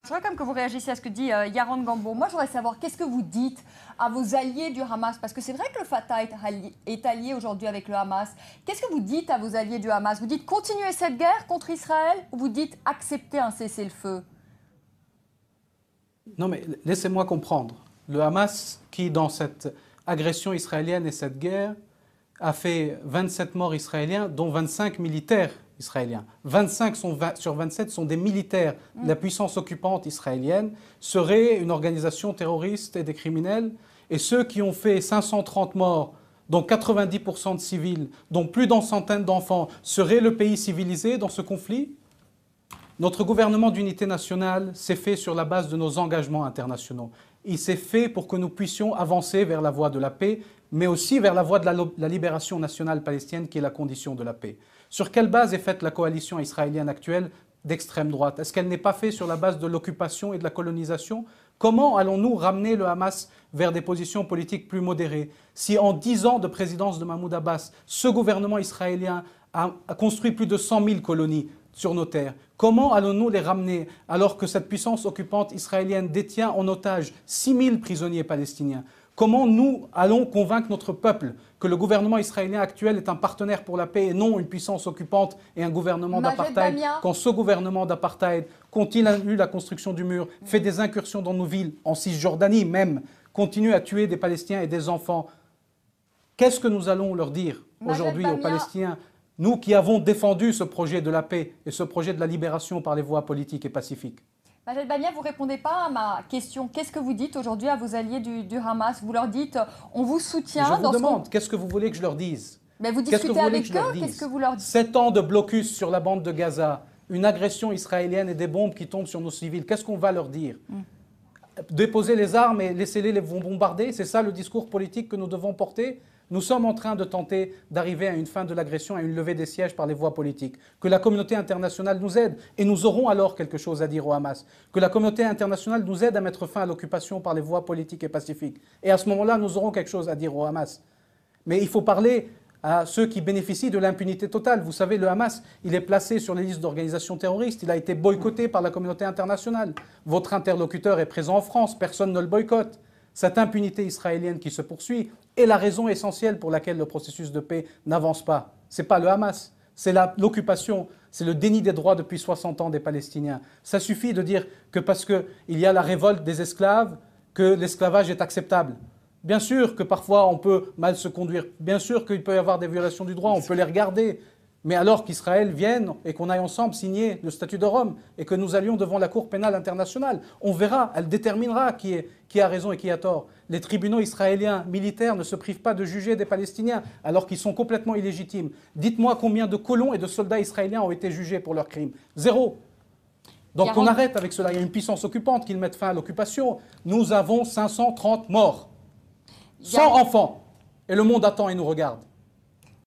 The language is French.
Je voudrais quand même que vous réagissiez à ce que dit Yaron Gambo. Moi, je voudrais savoir, qu'est-ce que vous dites à vos alliés du Hamas? Parce que c'est vrai que le Fatah est allié aujourd'hui avec le Hamas. Qu'est-ce que vous dites à vos alliés du Hamas? Vous dites continuer cette guerre contre Israël ou vous dites accepter un cessez-le-feu? Non, mais laissez-moi comprendre. Le Hamas, qui dans cette agression israélienne et cette guerre, a fait 27 morts israéliens, dont 25 militaires israéliens. 25 sur 27 sont des militaires de la puissance occupante israélienne, serait une organisation terroriste et des criminels. Et ceux qui ont fait 530 morts, dont 90% de civils, dont plus d'une centaine d'enfants, serait le pays civilisé dans ce conflit? Notre gouvernement d'unité nationale s'est fait sur la base de nos engagements internationaux. Il s'est fait pour que nous puissions avancer vers la voie de la paix, mais aussi vers la voie de la libération nationale palestinienne, qui est la condition de la paix. Sur quelle base est faite la coalition israélienne actuelle d'extrême droite? Est-ce qu'elle n'est pas faite sur la base de l'occupation et de la colonisation? Comment allons-nous ramener le Hamas vers des positions politiques plus modérées si en 10 ans de présidence de Mahmoud Abbas, ce gouvernement israélien a construit plus de 100 000 colonies sur nos terres? Comment allons-nous les ramener alors que cette puissance occupante israélienne détient en otage 6 000 prisonniers palestiniens? Comment nous allons convaincre notre peuple que le gouvernement israélien actuel est un partenaire pour la paix et non une puissance occupante et un gouvernement d'apartheid, quand ce gouvernement d'apartheid continue la construction du mur, fait des incursions dans nos villes, en Cisjordanie même, continue à tuer des Palestiniens et des enfants? Qu'est-ce que nous allons leur dire aujourd'hui aux Palestiniens, nous qui avons défendu ce projet de la paix et ce projet de la libération par les voies politiques et pacifiques? Majed Bamia, vous ne répondez pas à ma question. Qu'est-ce que vous dites aujourd'hui à vos alliés du Hamas? Vous leur dites, on vous soutient. Je vous demande, qu'est-ce que vous voulez que je leur dise? Mais vous discutez avec eux, qu'est-ce que vous leur dites? 7 ans de blocus sur la bande de Gaza, une agression israélienne et des bombes qui tombent sur nos civils, qu'est-ce qu'on va leur dire? Déposer les armes et laissez-les les bombarder? C'est ça le discours politique que nous devons porter? Nous sommes en train de tenter d'arriver à une fin de l'agression, à une levée des sièges par les voies politiques. Que la communauté internationale nous aide, et nous aurons alors quelque chose à dire au Hamas. Que la communauté internationale nous aide à mettre fin à l'occupation par les voies politiques et pacifiques. Et à ce moment-là, nous aurons quelque chose à dire au Hamas. Mais il faut parler à ceux qui bénéficient de l'impunité totale. Vous savez, le Hamas, il est placé sur les listes d'organisations terroristes. Il a été boycotté par la communauté internationale. Votre interlocuteur est présent en France, personne ne le boycotte. Cette impunité israélienne qui se poursuit est la raison essentielle pour laquelle le processus de paix n'avance pas. Ce n'est pas le Hamas, c'est l'occupation, c'est le déni des droits depuis 60 ans des Palestiniens. Ça suffit de dire que parce qu'il y a la révolte des esclaves, que l'esclavage est acceptable. Bien sûr que parfois on peut mal se conduire, bien sûr qu'il peut y avoir des violations du droit, on peut les regarder. Mais alors qu'Israël vienne et qu'on aille ensemble signer le statut de Rome et que nous allions devant la Cour pénale internationale, on verra, elle déterminera qui a raison et qui a tort. Les tribunaux israéliens militaires ne se privent pas de juger des Palestiniens alors qu'ils sont complètement illégitimes. Dites-moi combien de colons et de soldats israéliens ont été jugés pour leurs crimes? 0. Donc on arrête avec cela. Il y a une puissance occupante qui met fin à l'occupation. Nous avons 530 morts, 100 enfants. Et le monde attend et nous regarde.